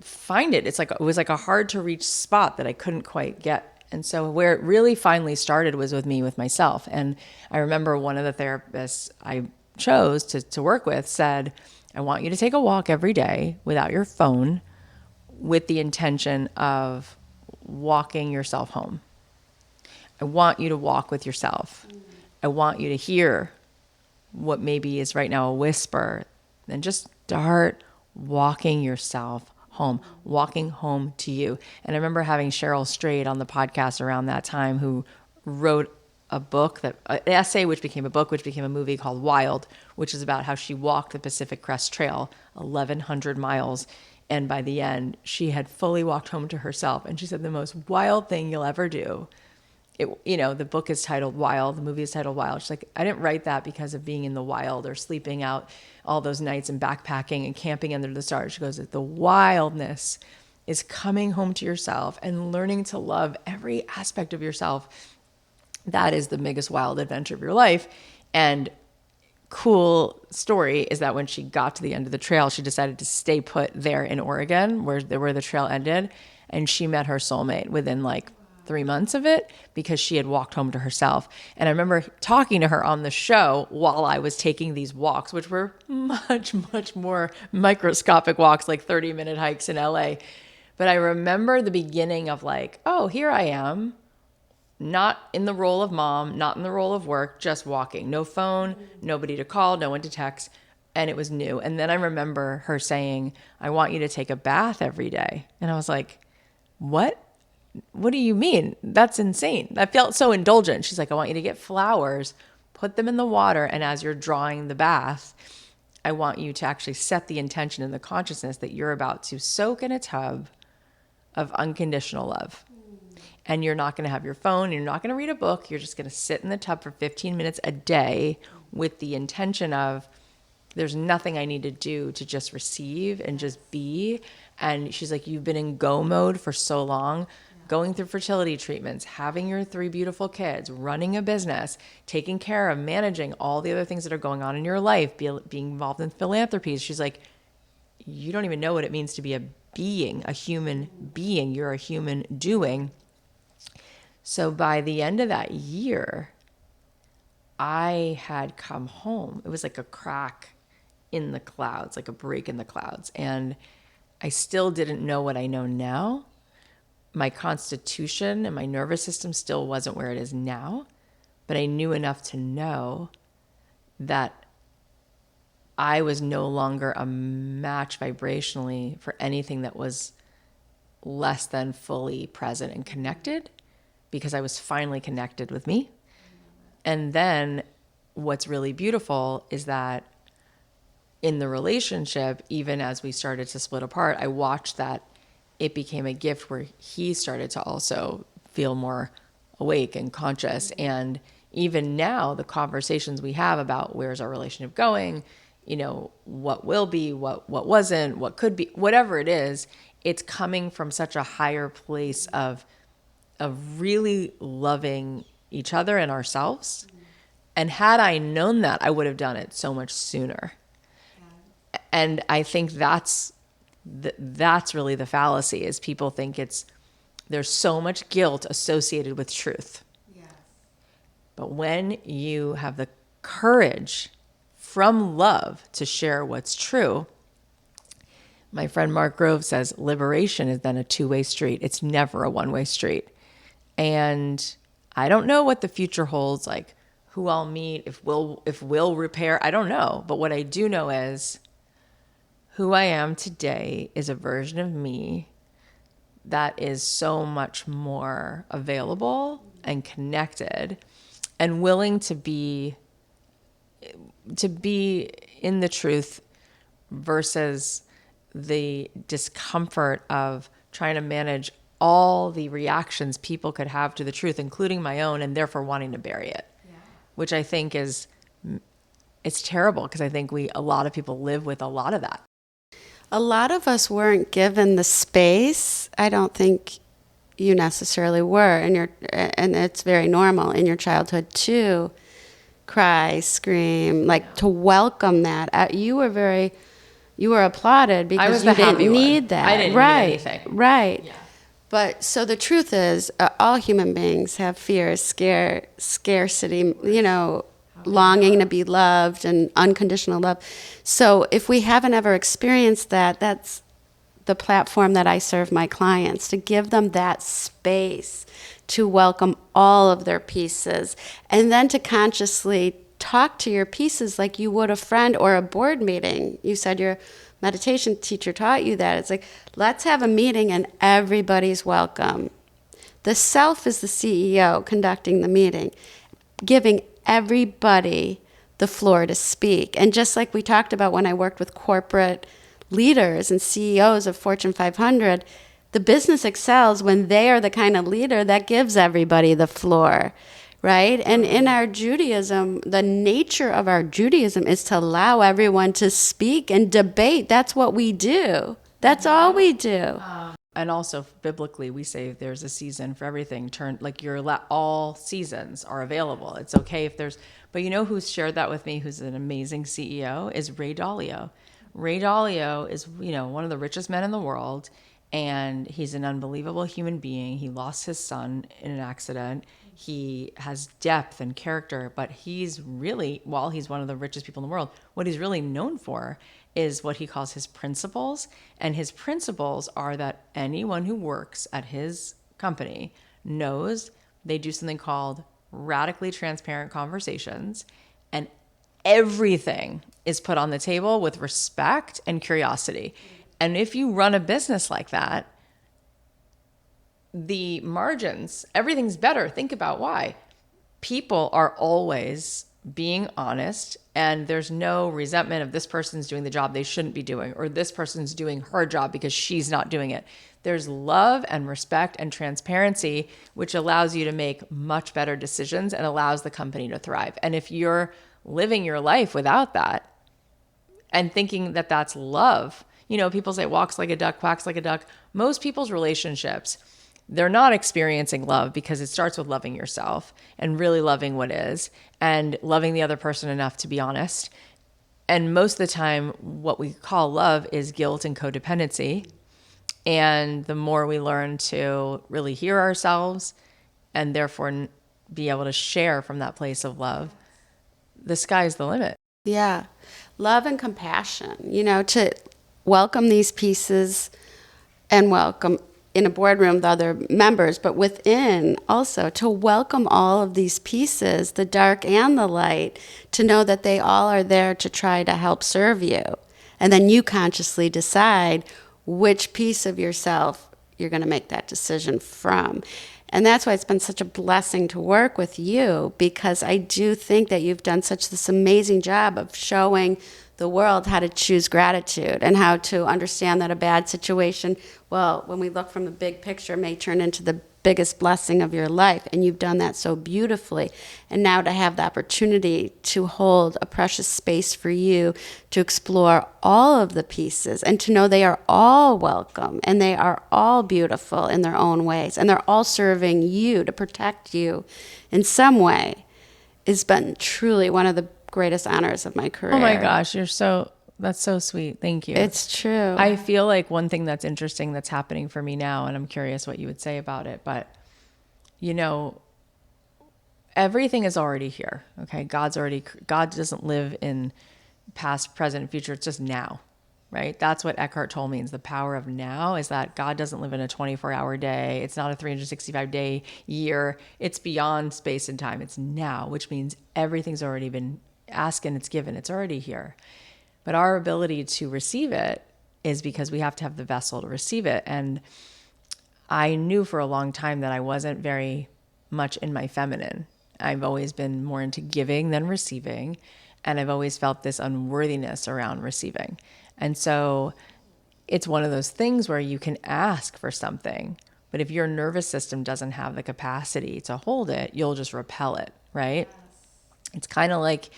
find it. It was like a hard to reach spot that I couldn't quite get. And so where it really finally started was with myself. And I remember one of the therapists I chose to work with said, I want you to take a walk every day without your phone with the intention of walking yourself home. I want you to walk with yourself. I want you to hear what maybe is right now a whisper. Then just start walking yourself home, walking home to you. And I remember having Cheryl Strayed on the podcast around that time, who wrote a book, an essay which became a book, which became a movie, called Wild, which is about how she walked the Pacific Crest Trail, 1,100 miles. And by the end, she had fully walked home to herself. And she said, the most wild thing you'll ever do. The book is titled Wild, the movie is titled Wild. She's like, I didn't write that because of being in the wild or sleeping out all those nights and backpacking and camping under the stars. She goes, the wildness is coming home to yourself and learning to love every aspect of yourself. That is the biggest wild adventure of your life. And cool story is that when she got to the end of the trail, she decided to stay put there in Oregon where the trail ended. And she met her soulmate within 3 months of it because she had walked home to herself. And I remember talking to her on the show while I was taking these walks, which were much, much more microscopic walks, like 30-minute hikes in LA. But I remember the beginning of oh, here I am not in the role of mom, not in the role of work, just walking. No phone, nobody to call, no one to text. And it was new. And then I remember her saying, I want you to take a bath every day. And I was like, what? What do you mean? That's insane. I felt so indulgent. She's like, I want you to get flowers, put them in the water. And as you're drawing the bath, I want you to actually set the intention and the consciousness that you're about to soak in a tub of unconditional love. And you're not going to have your phone. You're not going to read a book. You're just going to sit in the tub for 15 minutes a day with the intention of, there's nothing I need to do to just receive and just be. And she's like, you've been in go mode for so long, going through fertility treatments, having your 3 beautiful kids, running a business, taking care of, managing all the other things that are going on in your life, being involved in philanthropies. She's like, you don't even know what it means to be a being, a human being. You're a human doing. So by the end of that year, I had come home. It was like a crack in the clouds, like a break in the clouds. And I still didn't know what I know now. My constitution and my nervous system still wasn't where it is now, but I knew enough to know that I was no longer a match vibrationally for anything that was less than fully present and connected, because I was finally connected with me. And then what's really beautiful is that in the relationship, even as we started to split apart, I watched that it became a gift where he started to also feel more awake and conscious. And even now, the conversations we have about where's our relationship going, you know, what will be, what wasn't, what could be, whatever it is, it's coming from such a higher place of really loving each other and ourselves. And had I known that, I would have done it so much sooner. And I think that's really the fallacy, is people think there's so much guilt associated with truth. Yes. But when you have the courage from love to share what's true, my friend Mark Grove says liberation is then a 2-way street. It's never a 1-way street. And I don't know what the future holds, like who I'll meet, if we'll repair, I don't know. But what I do know is who I am today is a version of me that is so much more available and connected and willing to be in the truth versus the discomfort of trying to manage all the reactions people could have to the truth, including my own, and therefore wanting to bury it, which I think it's terrible, because I think a lot of people live with a lot of that. A lot of us weren't given the space. I don't think you necessarily were, and it's very normal in your childhood to cry, scream, like to welcome that. You were applauded because you didn't need that. I didn't need anything. Right. Yeah. But so the truth is, all human beings have fears, scarcity, longing to be loved and unconditional love. So if we haven't ever experienced that, that's the platform that I serve my clients, to give them that space to welcome all of their pieces, and then to consciously talk to your pieces like you would a friend or a board meeting. You said your meditation teacher taught you that. It's like, let's have a meeting and everybody's welcome. The self is the CEO conducting the meeting, giving everybody the floor to speak. And just like we talked about when I worked with corporate leaders and CEOs of Fortune 500, the business excels when they are the kind of leader that gives everybody the floor, right? And in our Judaism, the nature of our Judaism is to allow everyone to speak and debate. That's what we do. That's all we do. And also biblically, we say there's a season for everything. All seasons are available. It's okay if there's, but you know who's shared that with me, who's an amazing CEO, is Ray Dalio. Ray Dalio is, one of the richest men in the world, and he's an unbelievable human being. He lost his son in an accident. He has depth and character, but he's really, while he's one of the richest people in the world, what he's really known for is what he calls his principles. And his principles are that anyone who works at his company knows they do something called radically transparent conversations, and everything is put on the table with respect and curiosity. And if you run a business like that, the margins, everything's better. Think about why. People are always being honest, and there's no resentment of this person's doing the job they shouldn't be doing, or this person's doing her job because she's not doing it. There's love and respect and transparency, which allows you to make much better decisions and allows the company to thrive. And if you're living your life without that and thinking that that's love, people say walks like a duck, quacks like a duck. Most people's relationships, they're not experiencing love because it starts with loving yourself and really loving what is and loving the other person enough to be honest. And most of the time, what we call love is guilt and codependency. And the more we learn to really hear ourselves and therefore be able to share from that place of love, the sky's the limit. Yeah. Love and compassion, to welcome these pieces and welcome in a boardroom with other members, but within also to welcome all of these pieces, the dark and the light, to know that they all are there to try to help serve you. And then you consciously decide which piece of yourself you're going to make that decision from. And that's why it's been such a blessing to work with you, because I do think that you've done such this amazing job of showing the world how to choose gratitude and how to understand that a bad situation, well, when we look from the big picture, may turn into the biggest blessing of your life. And you've done that so beautifully. And now to have the opportunity to hold a precious space for you to explore all of the pieces and to know they are all welcome and they are all beautiful in their own ways and they're all serving you to protect you in some way has been truly one of the greatest honors of my career. Oh my gosh, that's so sweet. Thank you. It's true. I feel like one thing that's interesting that's happening for me now, and I'm curious what you would say about it, but everything is already here. Okay. God doesn't live in past, present, future. It's just now, right? That's what Eckhart Tolle means. The power of now is that God doesn't live in a 24-hour day. It's not a 365-day year. It's beyond space and time. It's now, which means everything's already been asked and it's given. It's already here. But our ability to receive it is because we have to have the vessel to receive it. And I knew for a long time that I wasn't very much in my feminine. I've always been more into giving than receiving. And I've always felt this unworthiness around receiving. And so it's one of those things where you can ask for something, but if your nervous system doesn't have the capacity to hold it, you'll just repel it, right? Yes. It's kind of like,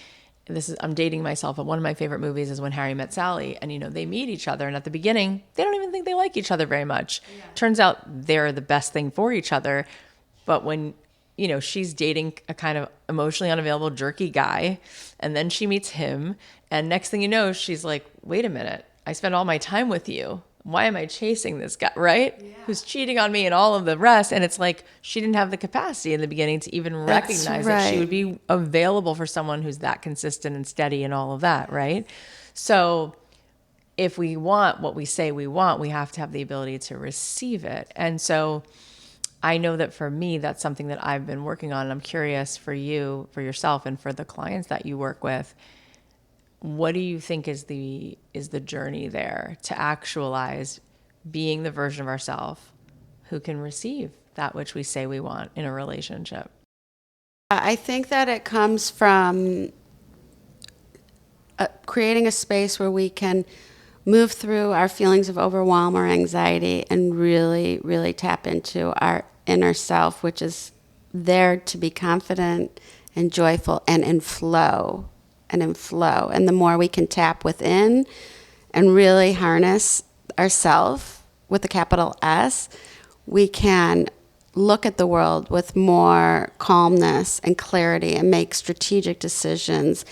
I'm dating myself, but one of my favorite movies is When Harry Met Sally, and they meet each other, and at the beginning, they don't even think they like each other very much. Yeah. Turns out they're the best thing for each other, but when she's dating a kind of emotionally unavailable, jerky guy, and then she meets him, and next thing you know, she's like, wait a minute, I spent all my time with you. Why am I chasing this guy, right? Yeah. Who's cheating on me and all of the rest. And it's like she didn't have the capacity in the beginning to even recognize that she would be available for someone who's that consistent and steady and all of that, right? So if we want what we say we want, we have to have the ability to receive it. And so I know that for me, that's something that I've been working on. And I'm curious for you, for yourself, and for the clients that you work with, what do you think is the journey there to actualize being the version of ourselves who can receive that which we say we want in a relationship? I think that it comes from creating a space where we can move through our feelings of overwhelm or anxiety and really, really tap into our inner self, which is there to be confident and joyful and in flow. And the more we can tap within and really harness ourself with a capital S, we can look at the world with more calmness and clarity and make strategic decisions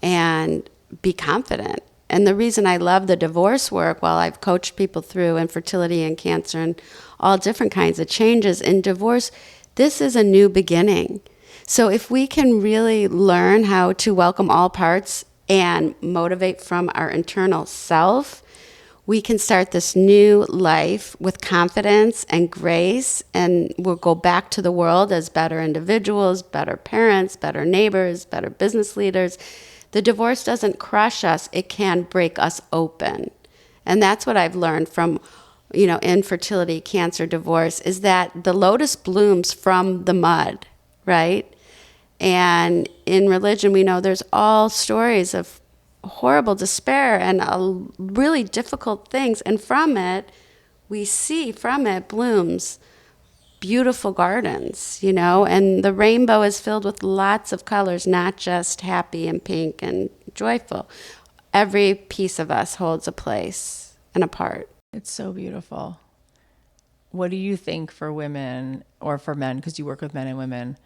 and be confident. And the reason I love the divorce work, while I've coached people through infertility and cancer and all different kinds of changes in divorce, this is a new beginning. So if we can really learn how to welcome all parts and motivate from our internal self, we can start this new life with confidence and grace, and we'll go back to the world as better individuals, better parents, better neighbors, better business leaders. The divorce doesn't crush us, it can break us open. And that's what I've learned from, infertility, cancer, divorce, is that the lotus blooms from the mud, right? And in religion, we know there's all stories of horrible despair and really difficult things. And from it blooms beautiful gardens, and the rainbow is filled with lots of colors, not just happy and pink and joyful. Every piece of us holds a place and a part. It's so beautiful. What do you think for women or for men, because you work with men and women,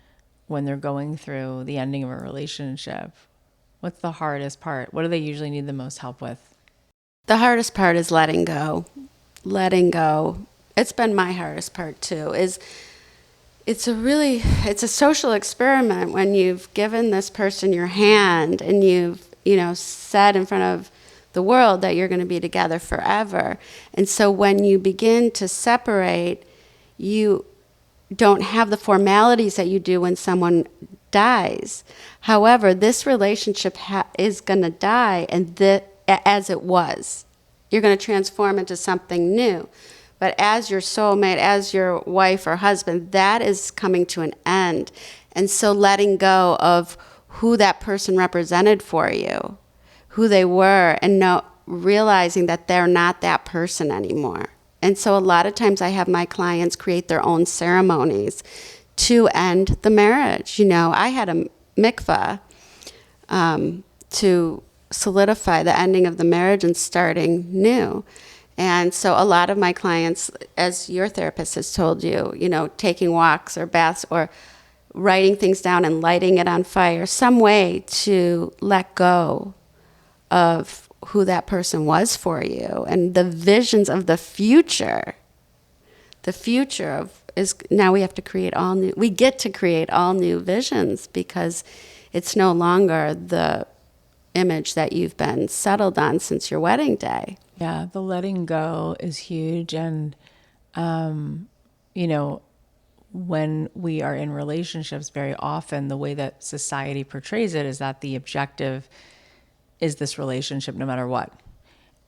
when they're going through the ending of a relationship? What's the hardest part? What do they usually need the most help with? The hardest part is letting go. Letting go. It's been my hardest part too. It's a social experiment when you've given this person your hand and you've, said in front of the world that you're going to be together forever. And so when you begin to separate, you don't have the formalities that you do when someone dies. However, this relationship is going to die, and as it was. You're going to transform into something new. But as your soulmate, as your wife or husband, that is coming to an end. And so letting go of who that person represented for you, who they were, and realizing that they're not that person anymore. And so a lot of times I have my clients create their own ceremonies to end the marriage. I had a mikvah to solidify the ending of the marriage and starting new. And so a lot of my clients, as your therapist has told you, taking walks or baths or writing things down and lighting it on fire, some way to let go of who that person was for you and the visions of the future. The future is now we get to create all new visions, because it's no longer the image that you've been settled on since your wedding day. Yeah, the letting go is huge. And, when we are in relationships, very often the way that society portrays it is that the objective is this relationship no matter what.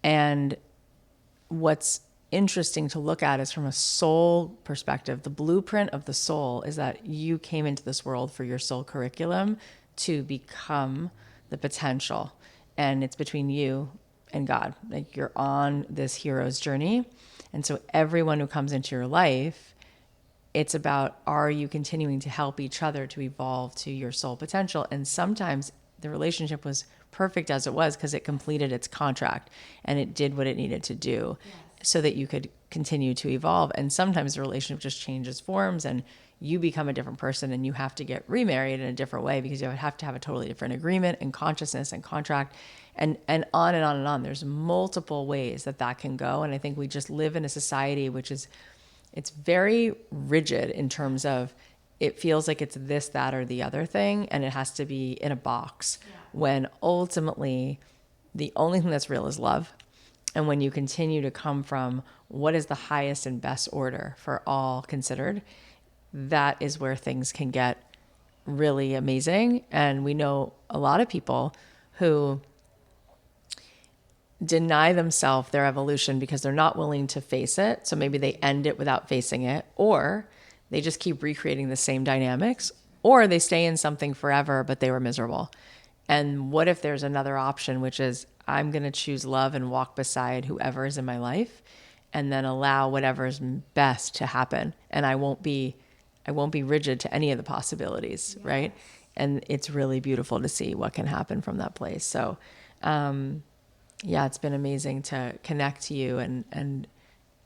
And what's interesting to look at is from a soul perspective. The blueprint of the soul is that you came into this world for your soul curriculum to become the potential. And it's between you and God. Like, you're on this hero's journey. And so everyone who comes into your life, it's about, are you continuing to help each other to evolve to your soul potential? And sometimes the relationship was perfect as it was because it completed its contract and it did what it needed to do. Yes. So that you could continue to evolve. And sometimes the relationship just changes forms and you become a different person and you have to get remarried in a different way because you have to have a totally different agreement and consciousness and contract and on and on and on. There's multiple ways that can go. And I think we just live in a society which is, it's very rigid in terms of it feels like it's this, that, or the other thing. And it has to be in a box when ultimately the only thing that's real is love. And when you continue to come from what is the highest and best order for all considered, that is where things can get really amazing. And we know a lot of people who deny themselves their evolution because they're not willing to face it. So maybe they end it without facing it, or they just keep recreating the same dynamics, or they stay in something forever, but they were miserable. And what if there's another option, which is I'm going to choose love and walk beside whoever is in my life and then allow whatever's best to happen. And I won't be rigid to any of the possibilities. Yeah. Right. And it's really beautiful to see what can happen from that place. So, it's been amazing to connect to you and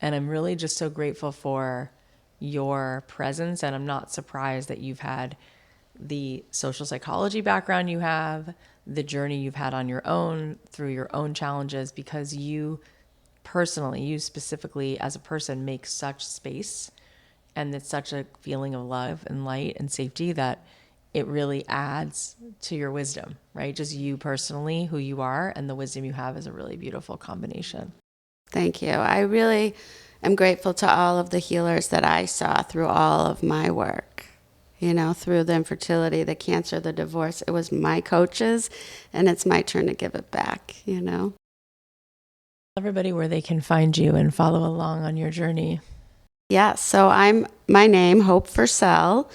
I'm really just so grateful for your presence. And I'm not surprised that you've had the social psychology background you have, the journey you've had on your own through your own challenges, because you specifically as a person make such space and it's such a feeling of love and light and safety that it really adds to your wisdom, right? Just you personally, who you are, and the wisdom you have is a really beautiful combination. Thank you. I really am grateful to all of the healers that I saw through all of my work. You know, through the infertility, the cancer, the divorce. It was my coaches, and it's my turn to give it back, you know. Everybody where they can find you and follow along on your journey. Yeah, so my name, Hope Firsel.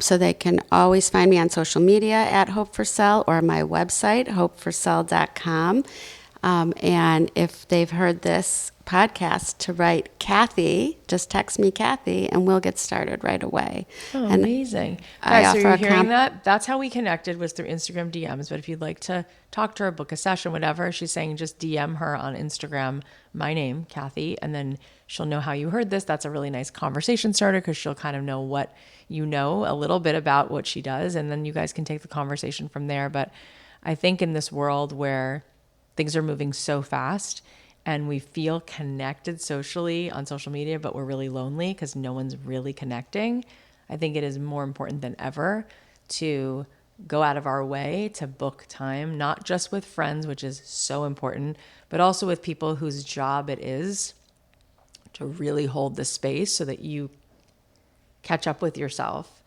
So they can always find me on social media at Hope Firsel or my website, hopefirsel.com. And if they've heard this podcast, to write Cathy, just text me Cathy, and we'll get started right away. Oh, and amazing. I Guys, so offer you're a hearing that? That's how we connected, was through Instagram DMs. But if you'd like to talk to her, book a session, whatever, she's saying just DM her on Instagram, my name, Cathy, and then she'll know how you heard this. That's a really nice conversation starter because she'll kind of know what you know, a little bit about what she does, and then you guys can take the conversation from there. But I think in this world where things are moving so fast and we feel connected socially on social media, but we're really lonely because no one's really connecting, I think it is more important than ever to go out of our way to book time, not just with friends, which is so important, but also with people whose job it is to really hold the space so that you catch up with yourself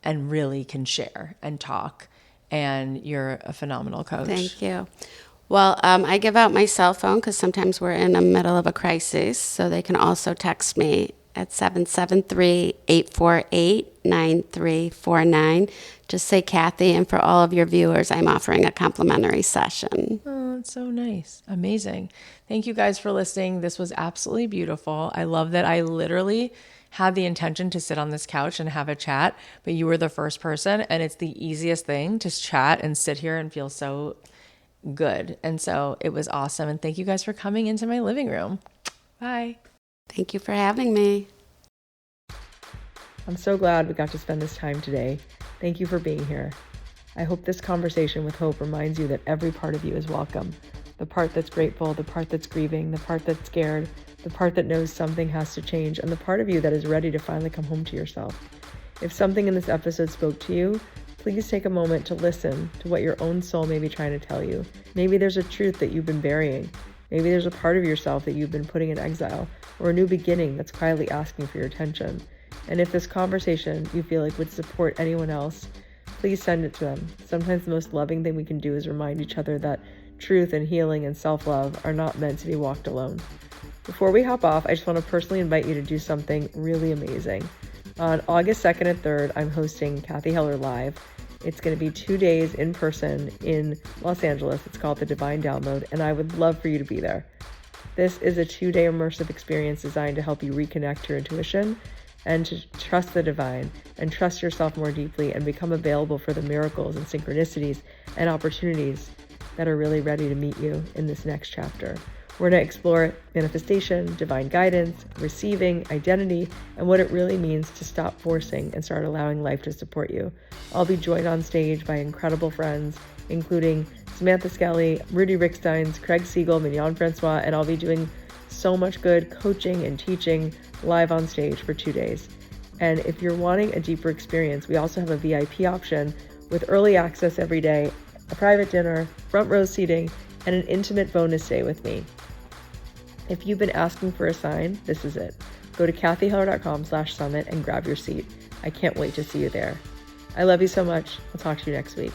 and really can share and talk. And you're a phenomenal coach. Thank you. Well, I give out my cell phone because sometimes we're in the middle of a crisis, so they can also text me at 773-848-9349. Just say Cathy, and for all of your viewers, I'm offering a complimentary session. Oh, that's so nice. Amazing. Thank you guys for listening. This was absolutely beautiful. I love that I literally had the intention to sit on this couch and have a chat, but you were the first person, and it's the easiest thing to chat and sit here and feel so good. And so it was awesome. And thank you guys for coming into my living room. Bye. Thank you for having me. I'm so glad we got to spend this time today. Thank you for being here. I hope this conversation with Hope reminds you that every part of you is welcome. The part that's grateful, the part that's grieving, the part that's scared, the part that knows something has to change, and the part of you that is ready to finally come home to yourself. If something in this episode spoke to you, please take a moment to listen to what your own soul may be trying to tell you. Maybe there's a truth that you've been burying. Maybe there's a part of yourself that you've been putting in exile, or a new beginning that's quietly asking for your attention. And if this conversation you feel like would support anyone else, please send it to them. Sometimes the most loving thing we can do is remind each other that truth and healing and self-love are not meant to be walked alone. Before we hop off, I just want to personally invite you to do something really amazing. On August 2nd and 3rd, I'm hosting Cathy Heller Live. It's going to be 2 days in person in Los Angeles. It's called The Divine Download, and I would love for you to be there. This is a 2-day immersive experience designed to help you reconnect your intuition and to trust the divine and trust yourself more deeply and become available for the miracles and synchronicities and opportunities that are really ready to meet you in this next chapter. We're going to explore manifestation, divine guidance, receiving, identity, and what it really means to stop forcing and start allowing life to support you. I'll be joined on stage by incredible friends, including Samantha Skelly, Rudy Ricksteins, Craig Siegel, Mignon Francois, and I'll be doing so much good coaching and teaching live on stage for 2 days. And if you're wanting a deeper experience, we also have a VIP option with early access every day, a private dinner, front row seating, and an intimate bonus day with me. If you've been asking for a sign, this is it. Go to cathyheller.com/summit and grab your seat. I can't wait to see you there. I love you so much. I'll talk to you next week.